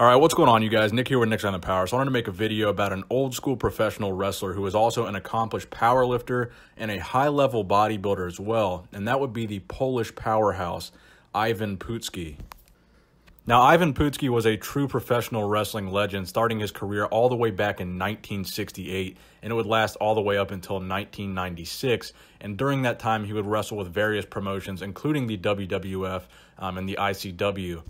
All right, what's going on, you guys? Nick here with Nick's on the Power. So I wanted to make a video about an old school professional wrestler who is also an accomplished powerlifter and a high-level bodybuilder as well, and that would be the Polish powerhouse, Ivan Putski. Now, Ivan Putski was a true professional wrestling legend, starting his career all the way back in 1968, and it would last all the way up until 1996. And during that time, he would wrestle with various promotions, including the WWF and the ICW.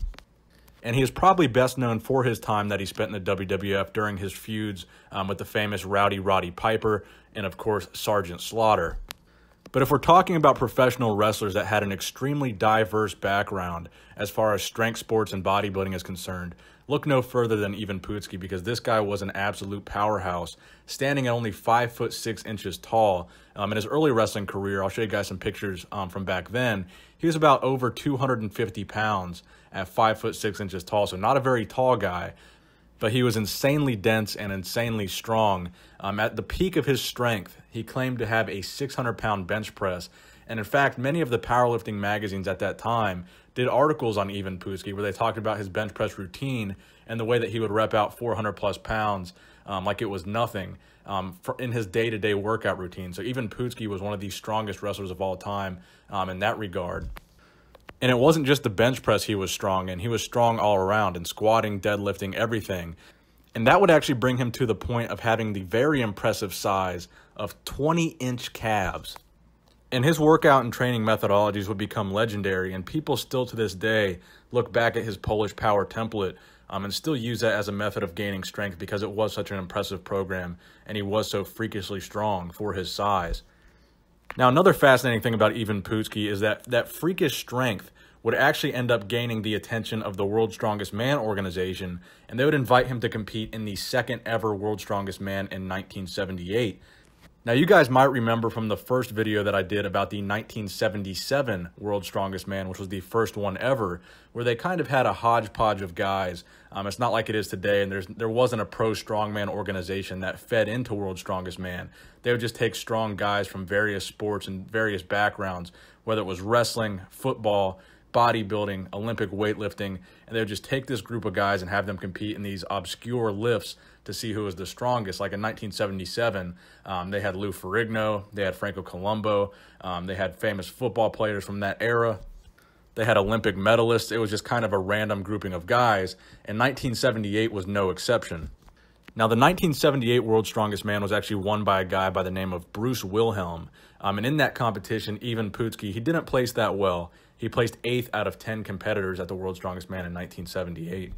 And he is probably best known for his time that he spent in the WWF during his feuds with the famous Rowdy Roddy Piper and, of course, Sergeant Slaughter. But if we're talking about professional wrestlers that had an extremely diverse background as far as strength sports and bodybuilding is concerned, look no further than Ivan Putski, because this guy was an absolute powerhouse, standing at only 5'6" tall. In his early wrestling career, I'll show you guys some pictures from back then, he was about over 250 pounds at 5'6" tall, so not a very tall guy, but he was insanely dense and insanely strong. At the peak of his strength, he claimed to have a 600-pound bench press. And in fact, many of the powerlifting magazines at that time did articles on Ivan Putski where they talked about his bench press routine and the way that he would rep out 400-plus pounds like it was nothing in his day-to-day workout routine. So Ivan Putski was one of the strongest wrestlers of all time in that regard. And it wasn't just the bench press he was strong in. He was strong all around in squatting, deadlifting, everything. And that would actually bring him to the point of having the very impressive size of 20-inch calves. And his workout and training methodologies would become legendary, and people still to this day look back at his Polish power template and still use that as a method of gaining strength because it was such an impressive program and he was so freakishly strong for his size. Now, another fascinating thing about Ivan Putski is that freakish strength would actually end up gaining the attention of the World's Strongest Man organization, and they would invite him to compete in the second ever World's Strongest Man in 1978. Now, you guys might remember from the first video that I did about the 1977 World's Strongest Man, which was the first one ever, where they kind of had a hodgepodge of guys. It's not like it is today, and there wasn't a pro strongman organization that fed into World's Strongest Man. They would just take strong guys from various sports and various backgrounds, whether it was wrestling, football, bodybuilding, Olympic weightlifting, and they would just take this group of guys and have them compete in these obscure lifts to see who was the strongest. Like in 1977, they had Lou Ferrigno, they had Franco Colombo, they had famous football players from that era. They had Olympic medalists. It was just kind of a random grouping of guys, and 1978 was no exception. Now, the 1978 World's Strongest Man was actually won by a guy by the name of Bruce Wilhelm. And in that competition, Ivan Putski, he didn't place that well. He placed 8th out of 10 competitors at the World's Strongest Man in 1978.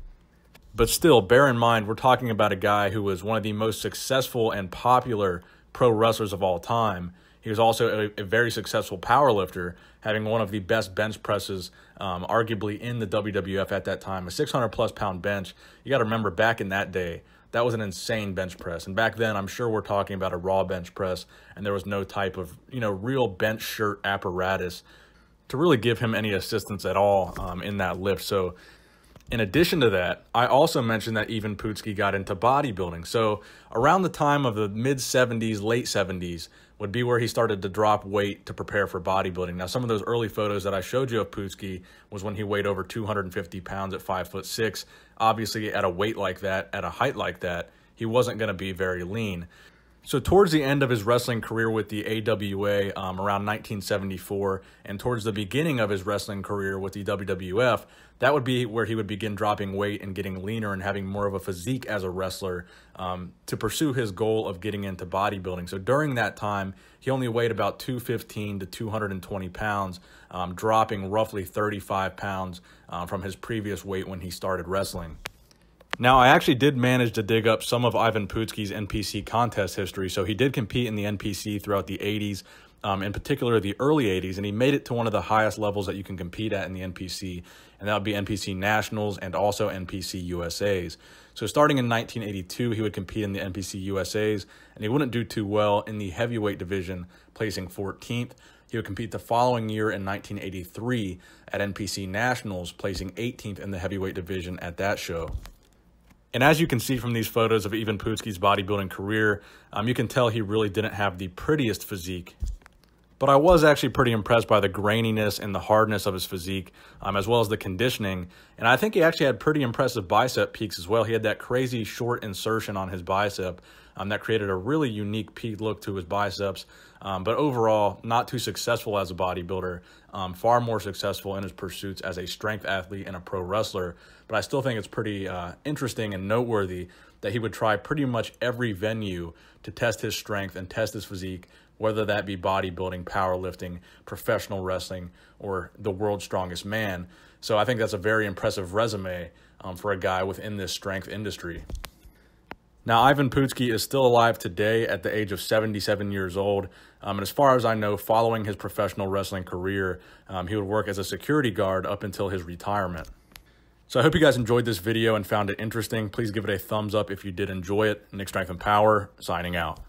But still, bear in mind, we're talking about a guy who was one of the most successful and popular pro wrestlers of all time. He was also a very successful powerlifter, having one of the best bench presses, arguably in the WWF at that time, a 600-plus pound bench. You got to remember, back in that day, that was an insane bench press. And back then, I'm sure we're talking about a raw bench press, and there was no type of, real bench shirt apparatus to really give him any assistance at all in that lift. So in addition to that, I also mentioned that Ivan Putski got into bodybuilding. So around the time of the mid-70s, late 70s would be where he started to drop weight to prepare for bodybuilding. Now, some of those early photos that I showed you of Putski was when he weighed over 250 pounds at 5'6". Obviously, at a weight like that, at a height like that, he wasn't going to be very lean. So towards the end of his wrestling career with the AWA around 1974, and towards the beginning of his wrestling career with the WWF, that would be where he would begin dropping weight and getting leaner and having more of a physique as a wrestler to pursue his goal of getting into bodybuilding. So during that time, he only weighed about 215 to 220 pounds, dropping roughly 35 pounds from his previous weight when he started wrestling. Now, I actually did manage to dig up some of Ivan Putski's NPC contest history. So he did compete in the NPC throughout the 80s, in particular the early 80s, and he made it to one of the highest levels that you can compete at in the NPC, and that would be NPC Nationals and also NPC USAs. So starting in 1982, he would compete in the NPC USAs, and he wouldn't do too well in the heavyweight division, placing 14th. He would compete the following year in 1983 at NPC Nationals, placing 18th in the heavyweight division at that show. And as you can see from these photos of Ivan Putski's bodybuilding career, you can tell he really didn't have the prettiest physique. but I was actually pretty impressed by the graininess and the hardness of his physique, as well as the conditioning. And I think he actually had pretty impressive bicep peaks as well. He had that crazy short insertion on his bicep that created a really unique peak look to his biceps. But overall, not too successful as a bodybuilder, far more successful in his pursuits as a strength athlete and a pro wrestler. But I still think it's pretty interesting and noteworthy that he would try pretty much every venue to test his strength and test his physique, whether that be bodybuilding, powerlifting, professional wrestling, or the world's strongest man. So I think that's a very impressive resume for a guy within this strength industry. Now, Ivan Putski is still alive today at the age of 77 years old. And as far as I know, following his professional wrestling career, he would work as a security guard up until his retirement. So I hope you guys enjoyed this video and found it interesting. Please give it a thumbs up if you did enjoy it. Nick Strength and Power, signing out.